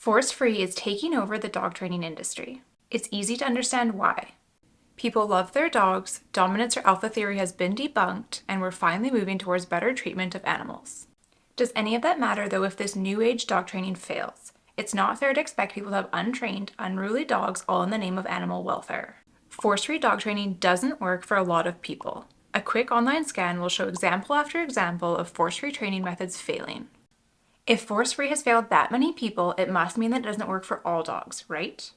Force-free is taking over the dog training industry. It's easy to understand why. People love their dogs, dominance or alpha theory has been debunked, and we're finally moving towards better treatment of animals. Does any of that matter though if this new age dog training fails? It's not fair to expect people to have untrained, unruly dogs all in the name of animal welfare. Force-free dog training doesn't work for a lot of people. A quick online scan will show example after example of force-free training methods failing. If force-free has failed that many people, it must mean that it doesn't work for all dogs, right?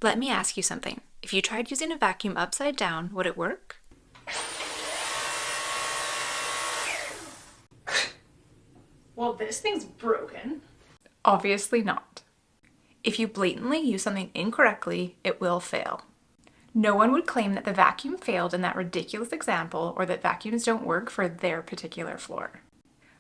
Let me ask you something. If you tried using a vacuum upside down, would it work? Well, this thing's broken. Obviously not. If you blatantly use something incorrectly, it will fail. No one would claim that the vacuum failed in that ridiculous example or that vacuums don't work for their particular floor.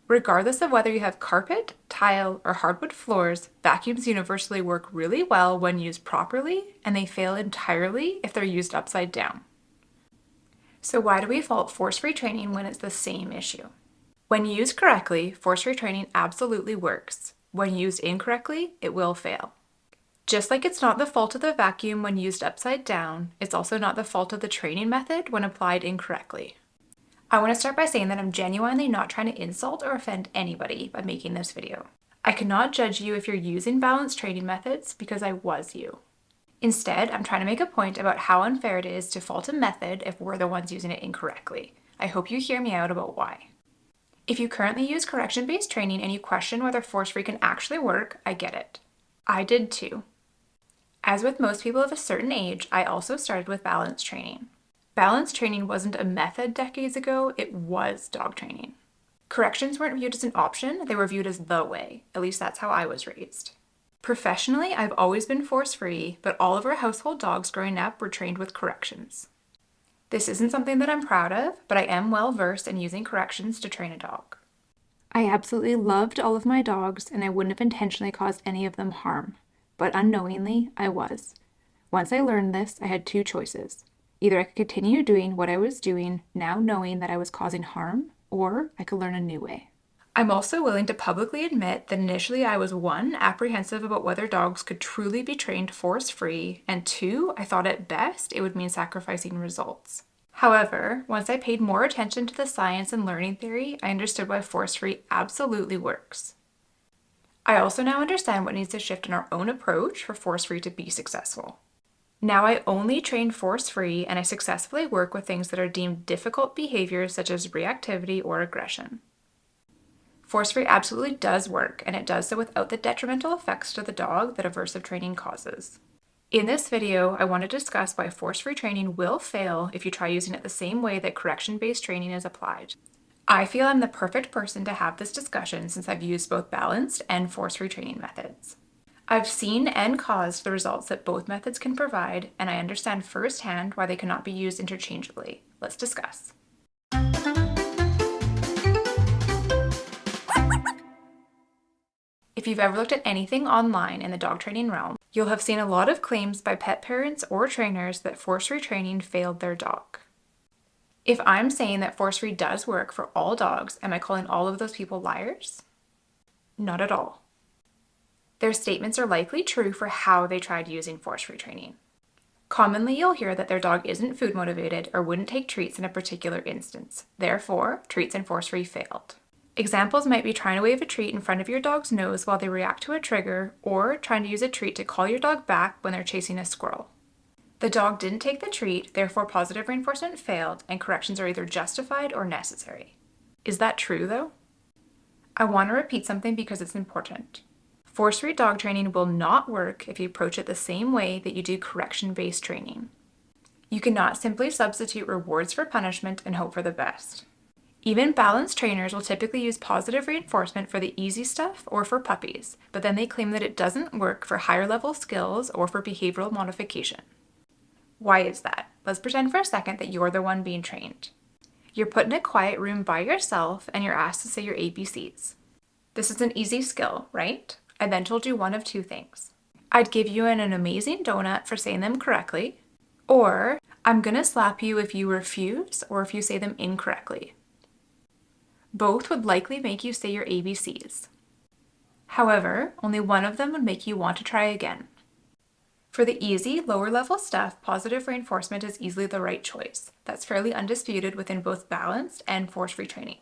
Regardless of whether you have carpet, tile, or hardwood floors, vacuums universally work really well when used properly, and they fail entirely if they're used upside down. So why do we fault force-free training when it's the same issue? When used correctly, force-free training absolutely works. When used incorrectly, it will fail. Just like it's not the fault of the vacuum when used upside down, it's also not the fault of the training method when applied incorrectly. I want to start by saying that I'm genuinely not trying to insult or offend anybody by making this video. I cannot judge you if you're using balanced training methods because I was you. Instead, I'm trying to make a point about how unfair it is to fault a method if we're the ones using it incorrectly. I hope you hear me out about why. If you currently use correction-based training and you question whether force-free can actually work, I get it. I did too. As with most people of a certain age, I also started with balanced training. Balanced training wasn't a method decades ago, it was dog training. Corrections weren't viewed as an option, they were viewed as the way. At least that's how I was raised. Professionally, I've always been force-free, but all of our household dogs growing up were trained with corrections. This isn't something that I'm proud of, but I am well versed in using corrections to train a dog. I absolutely loved all of my dogs, and I wouldn't have intentionally caused any of them harm, but unknowingly, I was. Once I learned this, I had two choices. Either I could continue doing what I was doing, now knowing that I was causing harm, or I could learn a new way. I'm also willing to publicly admit that initially I was 1, apprehensive about whether dogs could truly be trained force-free, and 2, I thought at best it would mean sacrificing results. However, once I paid more attention to the science and learning theory, I understood why force-free absolutely works. I also now understand what needs to shift in our own approach for force-free to be successful. Now I only train force-free and I successfully work with things that are deemed difficult behaviors such as reactivity or aggression. Force-free absolutely does work, and it does so without the detrimental effects to the dog that aversive training causes. In this video, I want to discuss why force-free training will fail if you try using it the same way that correction-based training is applied. I feel I'm the perfect person to have this discussion since I've used both balanced and force-free training methods. I've seen and caused the results that both methods can provide, and I understand firsthand why they cannot be used interchangeably. Let's discuss. If you've ever looked at anything online in the dog training realm, you'll have seen a lot of claims by pet parents or trainers that force-free training failed their dog. If I'm saying that force-free does work for all dogs, am I calling all of those people liars? Not at all. Their statements are likely true for how they tried using force-free training. Commonly, you'll hear that their dog isn't food motivated or wouldn't take treats in a particular instance. Therefore, treats and force-free failed. Examples might be trying to wave a treat in front of your dog's nose while they react to a trigger, or trying to use a treat to call your dog back when they're chasing a squirrel. The dog didn't take the treat, therefore positive reinforcement failed, and corrections are either justified or necessary. Is that true, though? I want to repeat something because it's important. Force-free dog training will not work if you approach it the same way that you do correction-based training. You cannot simply substitute rewards for punishment and hope for the best. Even balanced trainers will typically use positive reinforcement for the easy stuff or for puppies, but then they claim that it doesn't work for higher level skills or for behavioral modification. Why is that? Let's pretend for a second that you're the one being trained. You're put in a quiet room by yourself and you're asked to say your ABCs. This is an easy skill, right? I then told you one of two things. I'd give you an amazing donut for saying them correctly, or I'm gonna slap you if you refuse or if you say them incorrectly. Both would likely make you say your ABCs. However, only one of them would make you want to try again. For the easy, lower-level stuff, positive reinforcement is easily the right choice. That's fairly undisputed within both balanced and force-free training.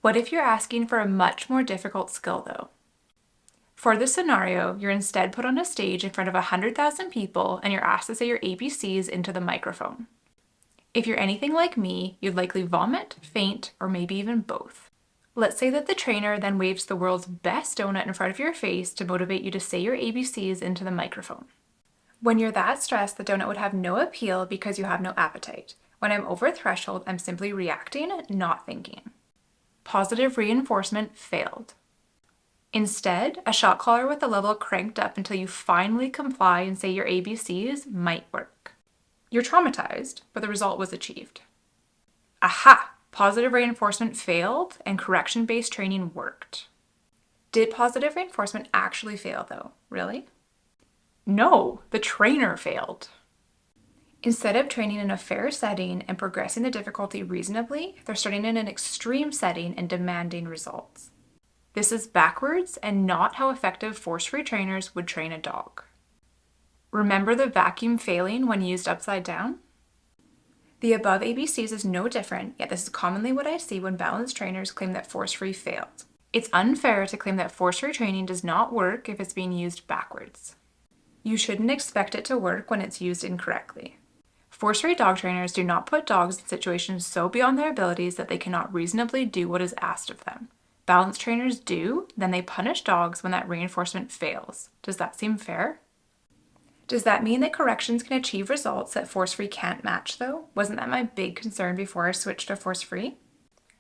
What if you're asking for a much more difficult skill, though? For this scenario, you're instead put on a stage in front of 100,000 people and you're asked to say your ABCs into the microphone. If you're anything like me, you'd likely vomit, faint, or maybe even both. Let's say that the trainer then waves the world's best donut in front of your face to motivate you to say your ABCs into the microphone. When you're that stressed, the donut would have no appeal because you have no appetite. When I'm over threshold, I'm simply reacting, not thinking. Positive reinforcement failed. Instead, a shot collar with the level cranked up until you finally comply and say your ABCs might work. You're traumatized, but the result was achieved. Aha! Positive reinforcement failed and correction-based training worked. Did positive reinforcement actually fail though? Really? No, the trainer failed. Instead of training in a fair setting and progressing the difficulty reasonably, they're starting in an extreme setting and demanding results. This is backwards and not how effective force-free trainers would train a dog. Remember the vacuum failing when used upside down? The above ABCs is no different, yet this is commonly what I see when balanced trainers claim that force-free failed. It's unfair to claim that force-free training does not work if it's being used backwards. You shouldn't expect it to work when it's used incorrectly. Force-free dog trainers do not put dogs in situations so beyond their abilities that they cannot reasonably do what is asked of them. Balanced trainers do, then they punish dogs when that reinforcement fails. Does that seem fair? Does that mean that corrections can achieve results that force-free can't match though? Wasn't that my big concern before I switched to force-free?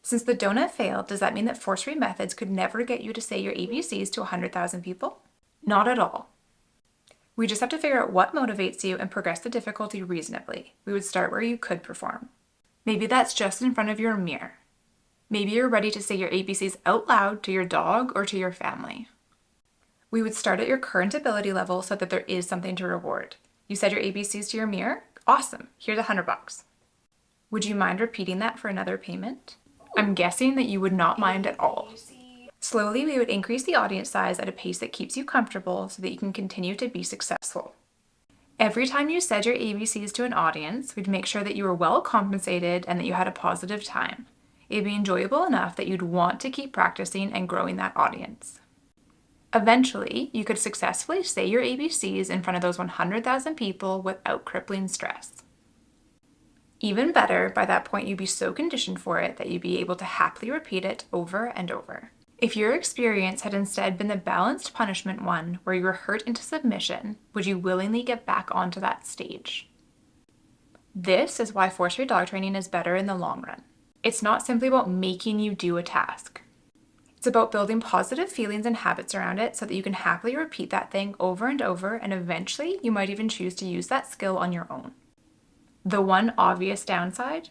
Since the donut failed, does that mean that force-free methods could never get you to say your ABCs to 100,000 people? Not at all. We just have to figure out what motivates you and progress the difficulty reasonably. We would start where you could perform. Maybe that's just in front of your mirror. Maybe you're ready to say your ABCs out loud to your dog or to your family. We would start at your current ability level so that there is something to reward. You said your ABCs to your mirror? Awesome, here's $100. Would you mind repeating that for another payment? I'm guessing that you would not mind at all. Slowly, we would increase the audience size at a pace that keeps you comfortable so that you can continue to be successful. Every time you said your ABCs to an audience, we'd make sure that you were well compensated and that you had a positive time. It'd be enjoyable enough that you'd want to keep practicing and growing that audience. Eventually, you could successfully say your ABCs in front of those 100,000 people without crippling stress. Even better, by that point you'd be so conditioned for it that you'd be able to happily repeat it over and over. If your experience had instead been the balanced punishment one, where you were hurt into submission, would you willingly get back onto that stage? This is why force-free dog training is better in the long run. It's not simply about making you do a task. It's about building positive feelings and habits around it so that you can happily repeat that thing over and over, and eventually you might even choose to use that skill on your own. The one obvious downside?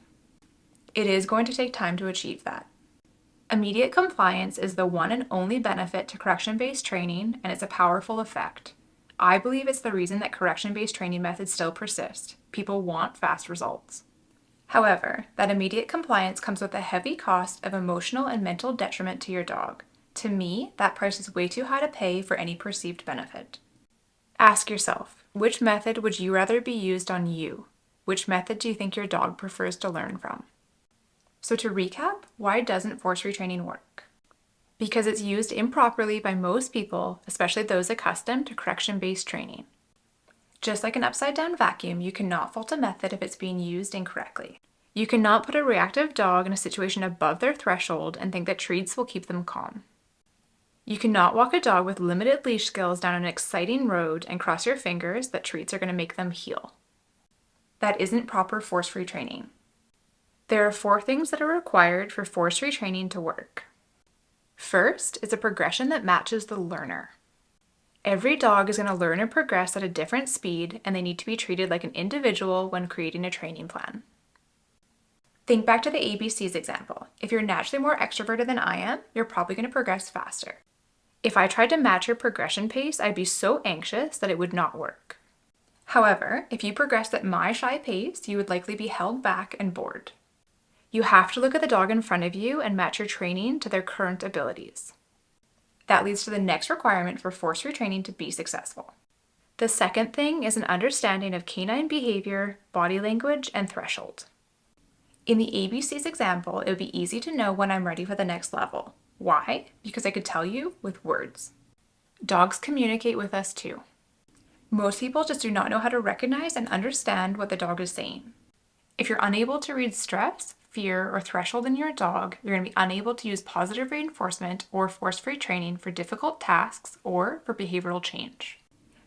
It is going to take time to achieve that. Immediate compliance is the one and only benefit to correction-based training, and it's a powerful effect. I believe it's the reason that correction-based training methods still persist. People want fast results. However, that immediate compliance comes with a heavy cost of emotional and mental detriment to your dog. To me, that price is way too high to pay for any perceived benefit. Ask yourself, which method would you rather be used on you? Which method do you think your dog prefers to learn from? So to recap, why doesn't force-free training work? Because it's used improperly by most people, especially those accustomed to correction-based training. Just like an upside-down vacuum, you cannot fault a method if it's being used incorrectly. You cannot put a reactive dog in a situation above their threshold and think that treats will keep them calm. You cannot walk a dog with limited leash skills down an exciting road and cross your fingers that treats are going to make them heel. That isn't proper force-free training. There are 4 things that are required for force-free training to work. First is a progression that matches the learner. Every dog is going to learn and progress at a different speed, and they need to be treated like an individual when creating a training plan. Think back to the ABCs example. If you're naturally more extroverted than I am, you're probably going to progress faster. If I tried to match your progression pace, I'd be so anxious that it would not work. However, if you progressed at my shy pace, you would likely be held back and bored. You have to look at the dog in front of you and match your training to their current abilities. That leads to the next requirement for force retraining to be successful. The second thing is an understanding of canine behavior, body language, and threshold. In the ABCs example, it would be easy to know when I'm ready for the next level. Why? Because I could tell you with words. Dogs communicate with us too. Most people just do not know how to recognize and understand what the dog is saying. If you're unable to read stress, fear, or threshold in your dog, you're going to be unable to use positive reinforcement or force-free training for difficult tasks or for behavioral change.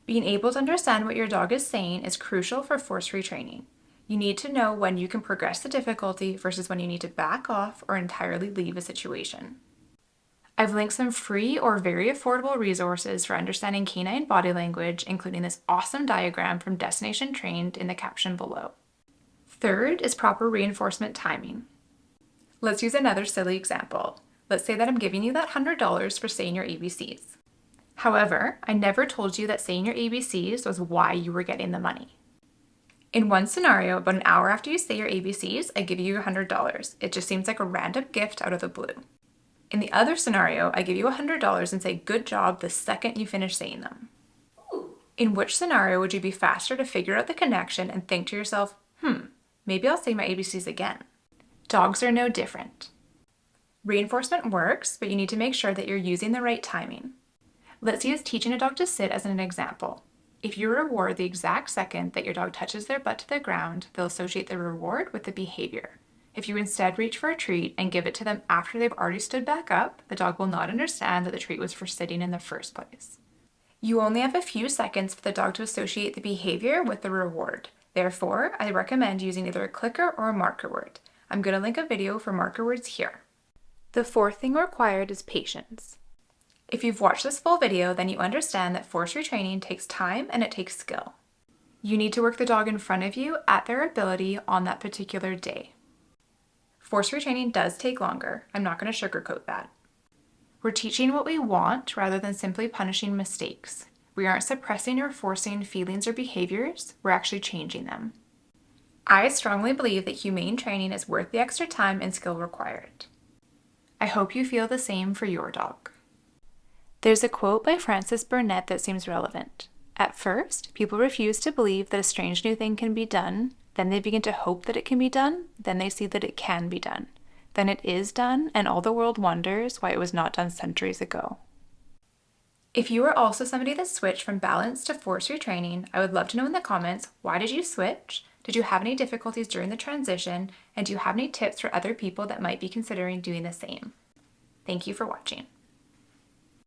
Being able to understand what your dog is saying is crucial for force-free training. You need to know when you can progress the difficulty versus when you need to back off or entirely leave a situation. I've linked some free or very affordable resources for understanding canine body language, including this awesome diagram from Destination Trained in the caption below. Third is proper reinforcement timing. Let's use another silly example. Let's say that I'm giving you that $100 for saying your ABCs. However, I never told you that saying your ABCs was why you were getting the money. In one scenario, about an hour after you say your ABCs, I give you $100. It just seems like a random gift out of the blue. In the other scenario, I give you $100 and say good job the second you finish saying them. In which scenario would you be faster to figure out the connection and think to yourself, maybe I'll say my ABCs again? Dogs are no different. Reinforcement works, but you need to make sure that you're using the right timing. Let's use teaching a dog to sit as an example. If you reward the exact second that your dog touches their butt to the ground, they'll associate the reward with the behavior. If you instead reach for a treat and give it to them after they've already stood back up, the dog will not understand that the treat was for sitting in the first place. You only have a few seconds for the dog to associate the behavior with the reward. Therefore, I recommend using either a clicker or a marker word. I'm going to link a video for marker words here. The fourth thing required is patience. If you've watched this full video, then you understand that force retraining takes time and it takes skill. You need to work the dog in front of you at their ability on that particular day. Force retraining does take longer. I'm not going to sugarcoat that. We're teaching what we want rather than simply punishing mistakes. We aren't suppressing or forcing feelings or behaviors, we're actually changing them. I strongly believe that humane training is worth the extra time and skill required. I hope you feel the same for your dog. There's a quote by Francis Burnett that seems relevant. At first, people refuse to believe that a strange new thing can be done, then they begin to hope that it can be done, then they see that it can be done. Then it is done, and all the world wonders why it was not done centuries ago. If you are also somebody that switched from balance to force retraining, I would love to know in the comments, why did you switch? Did you have any difficulties during the transition? And do you have any tips for other people that might be considering doing the same? Thank you for watching.